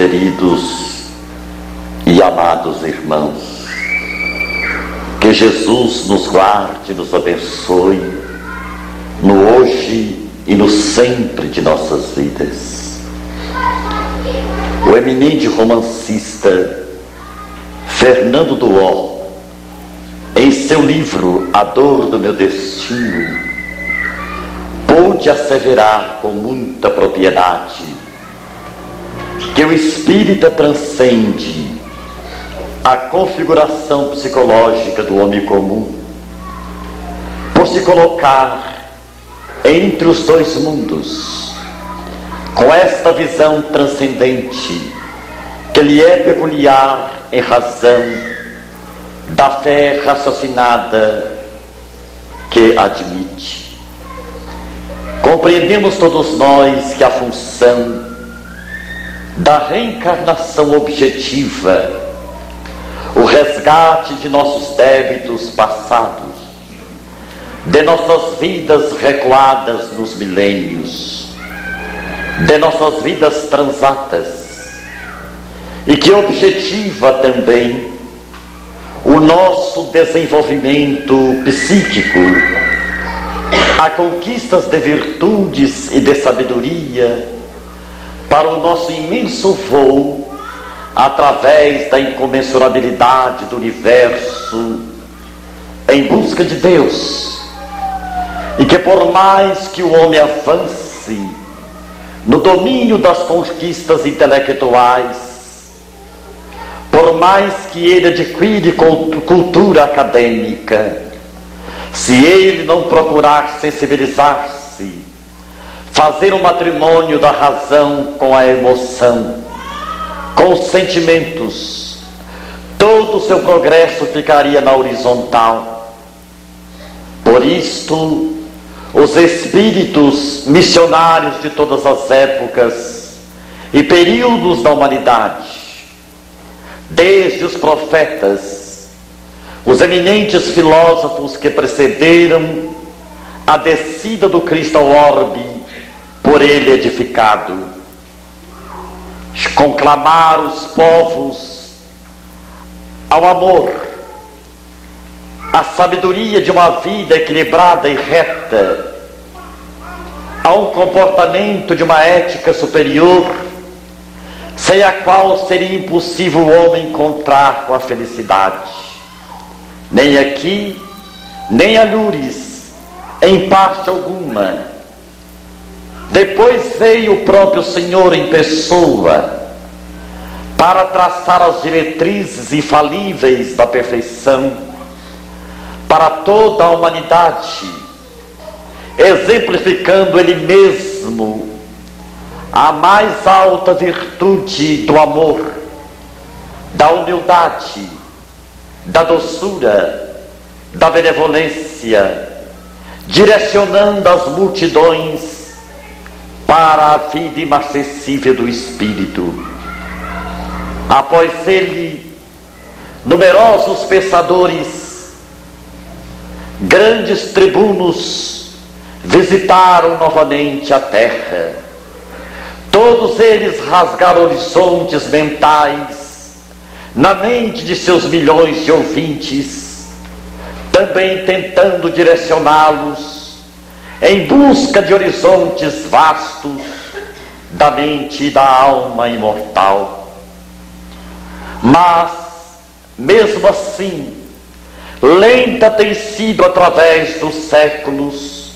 queridos e amados irmãos, que Jesus nos guarde e nos abençoe no hoje e no sempre de nossas vidas. O eminente romancista Fernando Duó, em seu livro A Dor do Meu Destino, pôde asseverar com muita propriedade que o espírita transcende a configuração psicológica do homem comum por se colocar entre os dois mundos, com esta visão transcendente que lhe é peculiar em razão da fé raciocinada que admite. Compreendemos todos nós que a função da reencarnação objetiva, o resgate de nossos débitos passados, de nossas vidas recuadas nos milênios, de nossas vidas transatas, e que objetiva também o nosso desenvolvimento psíquico, a conquistas de virtudes e de sabedoria para o nosso imenso voo através da incomensurabilidade do universo em busca de Deus. E que por mais que o homem avance no domínio das conquistas intelectuais, por mais que ele adquire cultura acadêmica, se ele não procurar sensibilizar-se, fazer um matrimônio da razão com a emoção, com os sentimentos, todo o seu progresso ficaria na horizontal. Por isto, os espíritos missionários de todas as épocas e períodos da humanidade, desde os profetas, os eminentes filósofos que precederam a descida do Cristo ao orbe, por ele edificado, conclamar os povos ao amor, à sabedoria de uma vida equilibrada e reta, a um comportamento de uma ética superior, sem a qual seria impossível o homem encontrar com a felicidade, nem aqui, nem alures, em parte alguma. Depois veio o próprio Senhor em pessoa para traçar as diretrizes infalíveis da perfeição para toda a humanidade, exemplificando Ele mesmo a mais alta virtude do amor, da humildade, da doçura, da benevolência, direcionando as multidões para a vida inacessível do Espírito. Após ele, numerosos pensadores, grandes tribunos visitaram novamente a Terra. Todos eles rasgaram horizontes mentais na mente de seus milhões de ouvintes, também tentando direcioná-los em busca de horizontes vastos da mente e da alma imortal. Mas, mesmo assim, lenta tem sido através dos séculos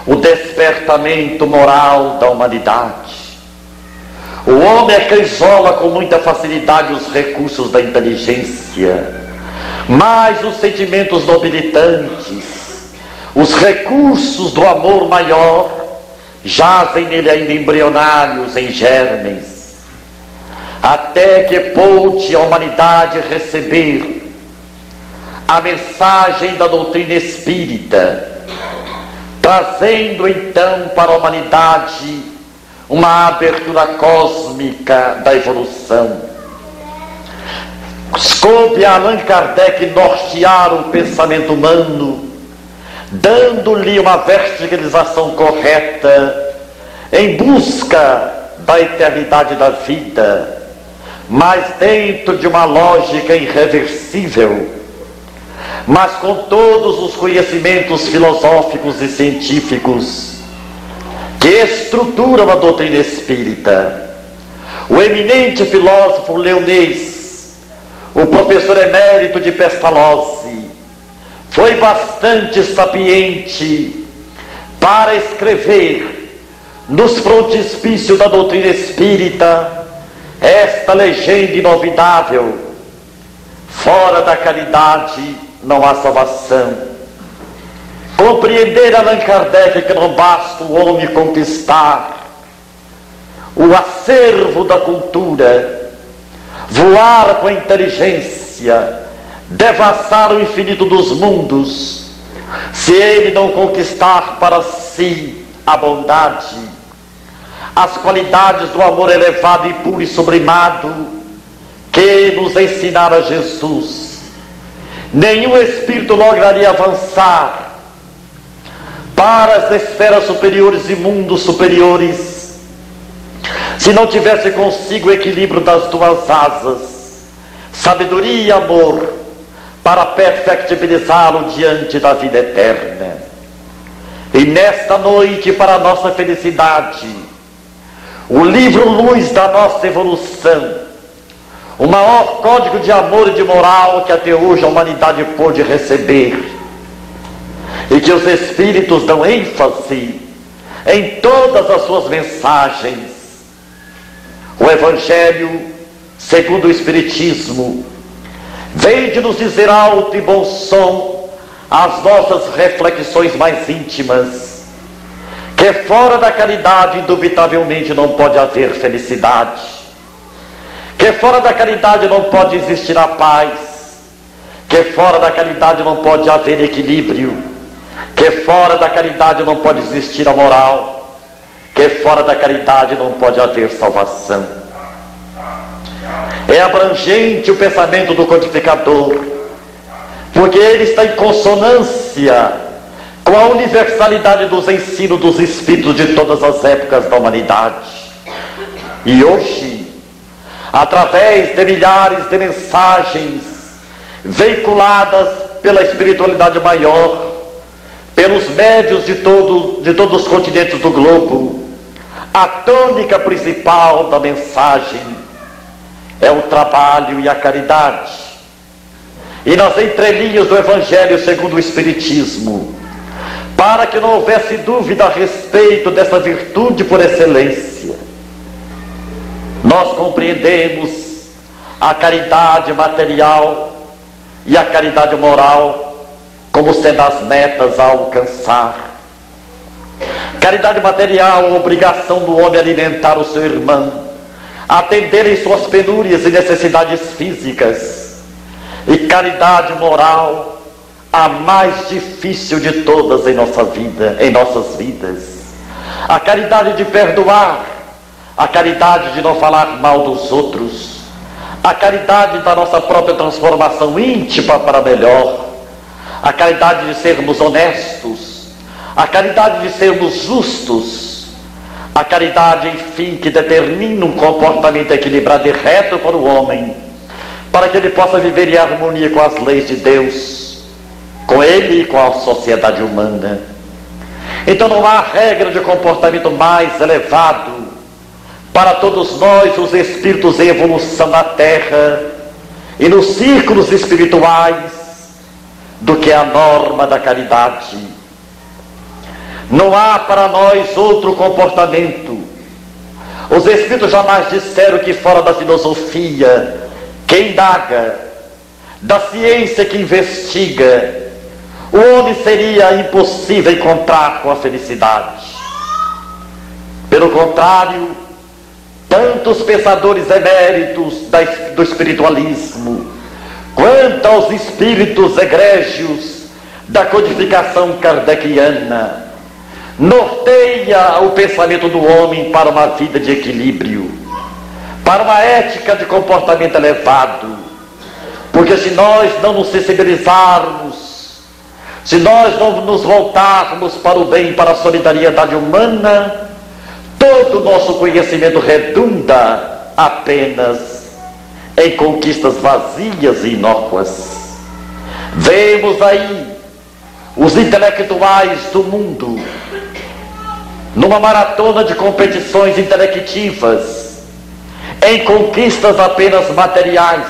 o despertamento moral da humanidade. O homem acrisola com muita facilidade os recursos da inteligência, mas os sentimentos nobilitantes, os recursos do amor maior, jazem nele ainda embrionários, em germes, até que pôde a humanidade receber a mensagem da doutrina espírita, trazendo então para a humanidade uma abertura cósmica da evolução. Coube a Allan Kardec nortear o pensamento humano, dando-lhe uma verticalização correta em busca da eternidade da vida, mas dentro de uma lógica irreversível, mas com todos os conhecimentos filosóficos e científicos que estruturam a doutrina espírita. O eminente filósofo leonês, o professor emérito de Pestalozzi, foi bastante sapiente para escrever nos frontispícios da doutrina espírita esta legenda inovidável: fora da caridade não há salvação. Compreender Allan Kardec que não basta o homem conquistar o acervo da cultura, voar com a inteligência, devassar o infinito dos mundos, se ele não conquistar para si a bondade, as qualidades do amor elevado e puro e sublimado que nos ensinara Jesus. Nenhum espírito lograria avançar para as esferas superiores e mundos superiores se não tivesse consigo o equilíbrio das duas asas, sabedoria e amor, para perfectibilizá-lo diante da vida eterna. E nesta noite, para a nossa felicidade, o livro Luz da nossa evolução, o maior código de amor e de moral que até hoje a humanidade pôde receber, e que os Espíritos dão ênfase em todas as suas mensagens. O Evangelho segundo o Espiritismo vem de nos dizer alto e bom som as nossas reflexões mais íntimas, que fora da caridade indubitavelmente não pode haver felicidade, que fora da caridade não pode existir a paz, que fora da caridade não pode haver equilíbrio, que fora da caridade não pode existir a moral, que fora da caridade não pode haver salvação. É abrangente o pensamento do codificador, porque ele está em consonância com a universalidade dos ensinos dos Espíritos de todas as épocas da humanidade. E hoje, através de milhares de mensagens veiculadas pela espiritualidade maior, pelos médios de todos os continentes do globo, a tônica principal da mensagem é o trabalho e a caridade. E nas entrelinhas do Evangelho segundo o Espiritismo, para que não houvesse dúvida a respeito dessa virtude por excelência, nós compreendemos a caridade material e a caridade moral como sendo as metas a alcançar. Caridade material, a obrigação do homem alimentar o seu irmão, atender em suas penúrias e necessidades físicas. E caridade moral, a mais difícil de todas em nossas vidas. A caridade de perdoar, a caridade de não falar mal dos outros, a caridade da nossa própria transformação íntima para melhor, a caridade de sermos honestos, a caridade de sermos justos, a caridade, enfim, que determina um comportamento equilibrado e reto para o homem, para que ele possa viver em harmonia com as leis de Deus, com ele e com a sociedade humana. Então não há regra de comportamento mais elevado para todos nós, os espíritos em evolução na Terra e nos círculos espirituais, do que a norma da caridade. Não há para nós outro comportamento. Os Espíritos jamais disseram que fora da filosofia que indaga, da ciência que investiga, o homem seria impossível encontrar com a felicidade. Pelo contrário, tantos pensadores eméritos do espiritualismo, quanto aos espíritos egrégios da codificação kardeciana, norteia o pensamento do homem para uma vida de equilíbrio, para uma ética de comportamento elevado. Porque se nós não nos sensibilizarmos, se nós não nos voltarmos para o bem, para a solidariedade humana, todo o nosso conhecimento redunda apenas em conquistas vazias e inócuas. Vemos aí os intelectuais do mundo numa maratona de competições intelectivas, em conquistas apenas materiais,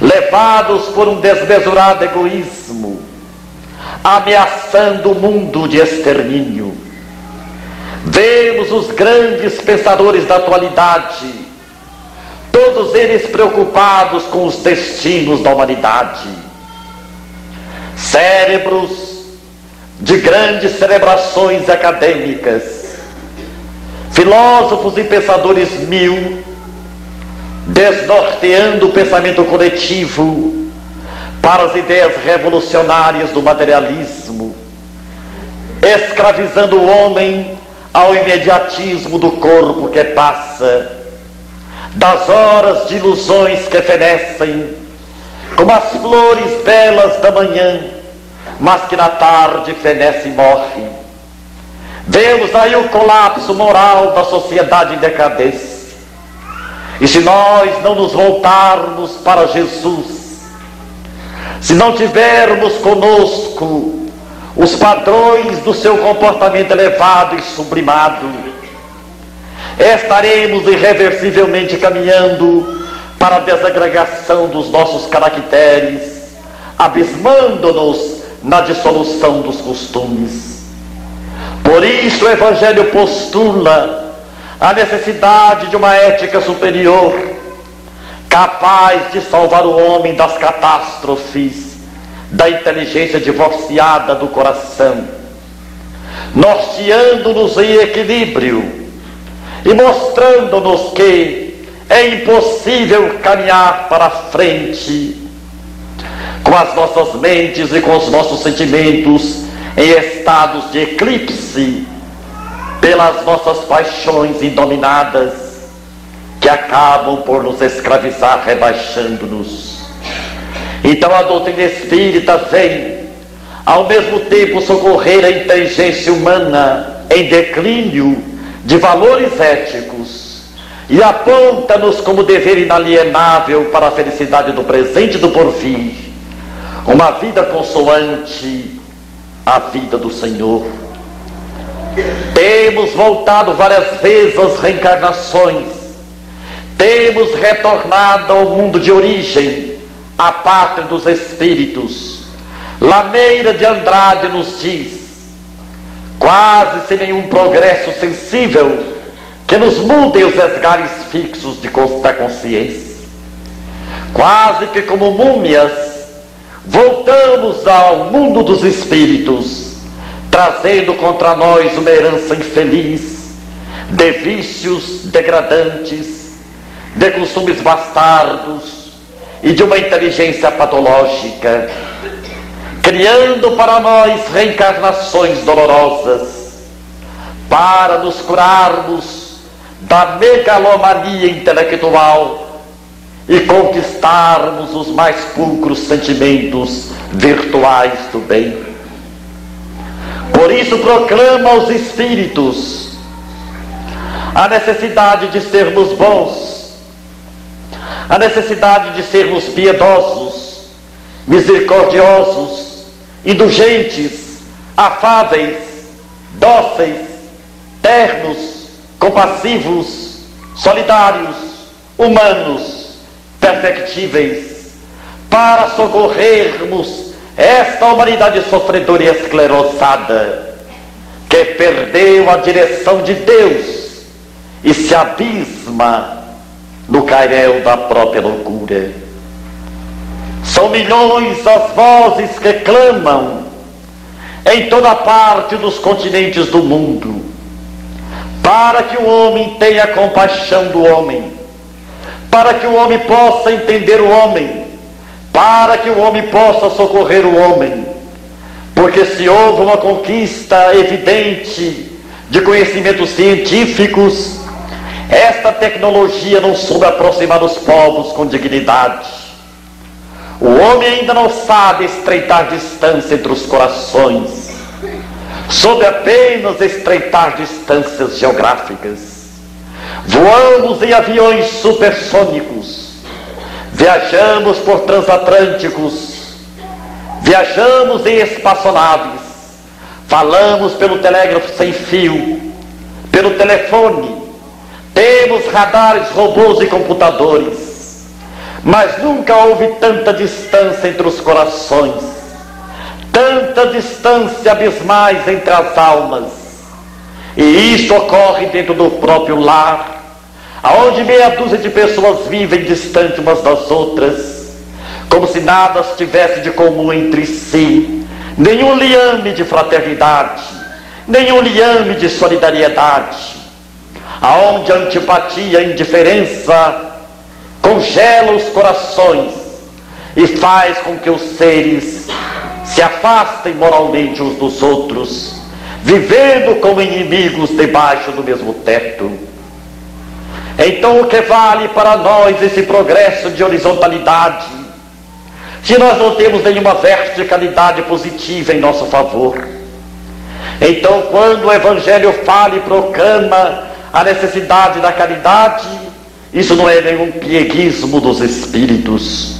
levados por um desmesurado egoísmo, ameaçando o mundo de extermínio. Vemos os grandes pensadores da atualidade, todos eles preocupados com os destinos da humanidade. Cérebros de grandes celebrações acadêmicas, filósofos e pensadores mil, desnorteando o pensamento coletivo para as ideias revolucionárias do materialismo, escravizando o homem ao imediatismo do corpo que passa, das horas de ilusões que fenecem, como as flores belas da manhã, mas que na tarde fenece e morre. Vemos aí o colapso moral da sociedade em decadência. E se nós não nos voltarmos para Jesus, se não tivermos conosco os padrões do seu comportamento elevado e sublimado, estaremos irreversivelmente caminhando para a desagregação dos nossos caracteres, abismando-nos na dissolução dos costumes. Por isso o Evangelho postula a necessidade de uma ética superior, capaz de salvar o homem das catástrofes da inteligência divorciada do coração, norteando-nos em equilíbrio e mostrando-nos que é impossível caminhar para frente com as nossas mentes e com os nossos sentimentos em estados de eclipse pelas nossas paixões indominadas, que acabam por nos escravizar, rebaixando-nos. Então a doutrina espírita vem ao mesmo tempo socorrer a inteligência humana em declínio de valores éticos e aponta-nos como dever inalienável para a felicidade do presente e do porvir, uma vida consoante à vida do Senhor. Temos voltado várias vezes às reencarnações, temos retornado ao mundo de origem, a pátria dos espíritos. Lameira de Andrade nos diz, quase sem nenhum progresso sensível que nos mudem os esgares fixos da consciência, quase que como múmias voltamos ao mundo dos espíritos, trazendo contra nós uma herança infeliz de vícios degradantes, de costumes bastardos e de uma inteligência patológica, criando para nós reencarnações dolorosas, para nos curarmos da megalomania intelectual e conquistarmos os mais pulcros sentimentos virtuais do bem. Por isso proclama aos espíritos a necessidade de sermos bons, a necessidade de sermos piedosos, misericordiosos, indulgentes, afáveis, dóceis, ternos, compassivos, solidários, humanos, perfectíveis, para socorrermos esta humanidade sofredora e esclerosada, que perdeu a direção de Deus e se abisma no cairel da própria loucura. São milhões as vozes que clamam em toda parte dos continentes do mundo, para que o homem tenha compaixão do homem, para que o homem possa entender o homem, para que o homem possa socorrer o homem. Porque se houve uma conquista evidente de conhecimentos científicos, esta tecnologia não soube aproximar os povos com dignidade. O homem ainda não sabe estreitar distância entre os corações, soube apenas estreitar distâncias geográficas. Voamos em aviões supersônicos, Viajamos por transatlânticos, viajamos em espaçonaves, falamos pelo telégrafo sem fio, pelo telefone, temos radares, robôs e computadores, mas nunca houve tanta distância entre os corações, tanta distância abismais entre as almas. E isso ocorre dentro do próprio lar, aonde meia dúzia de pessoas vivem distante umas das outras, como se nada tivesse de comum entre si, nenhum liame de fraternidade, nenhum liame de solidariedade, aonde a antipatia, a indiferença congela os corações e faz com que os seres se afastem moralmente uns dos outros, vivendo como inimigos debaixo do mesmo teto. Então o que vale para nós esse progresso de horizontalidade, se nós não temos nenhuma verticalidade positiva em nosso favor? Então, quando o Evangelho fala e proclama a necessidade da caridade, isso não é nenhum pieguismo dos espíritos,